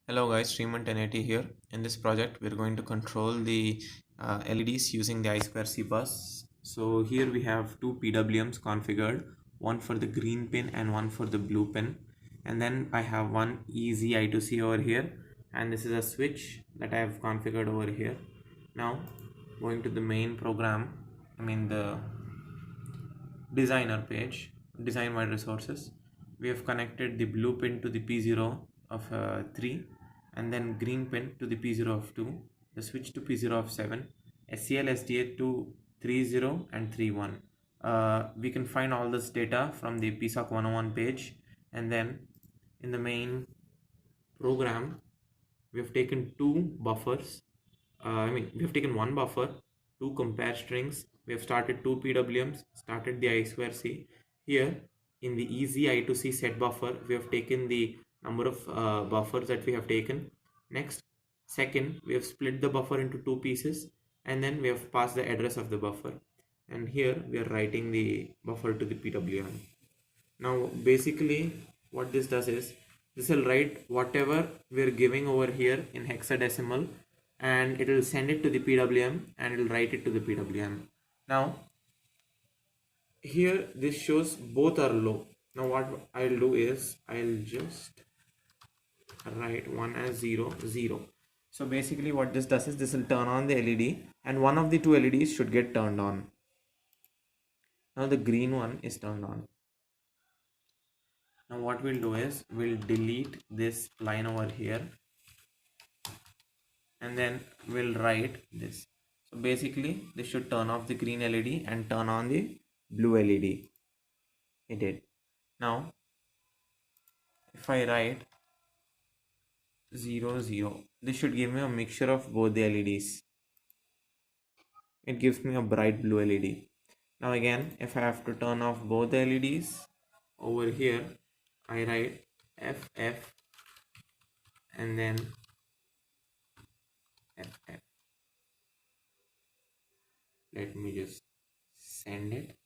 Hello guys, Streamer 1080 here. In this project, we're going to control the LEDs using the I2C bus. So here we have two PWMs configured, one for the green pin and one for the blue pin. And then I have one easy I2C over here, and this is a switch that I have configured over here. Now, going to the main program, the designer page, design wide resources. We have connected the blue pin to the P0 of 3, and then green pin to the P0 of 2, the switch to P0 of 7, SCL SDA to 30 and 31. We can find all this data from the Psoc 101 page, and then in the main program we have taken two buffers. We have taken one buffer, two compare strings. We have started two PWMs, started the I2C. Here in the easy I2C set buffer, we have taken the number of buffers that we have taken. Next, second, we have split the buffer into two pieces, and then we have passed the address of the buffer. And here we are writing the buffer to the PWM. Now basically what this does is this will write whatever we're giving over here in hexadecimal, and it will send it to the PWM and it will write it to the PWM. Now here this shows both are low. Now what I'll do is I'll just write one as 0 0. So basically what this does is this will turn on the LED, and one of the two LEDs should get turned on. Now the green one is turned on. Now what we'll do is we'll delete this line over here, and then we'll write this. So basically this should turn off the green LED and turn on the blue LED. It did. Now if I write 0 0, this should give me a mixture of both the LEDs. It gives me a bright blue LED. Now again, if I have to turn off both the LEDs, over here I write FF and then FF. Let me just send it.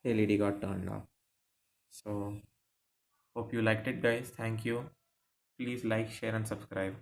The LED got turned off. So hope you liked it guys. Thank you. Please like, share and subscribe.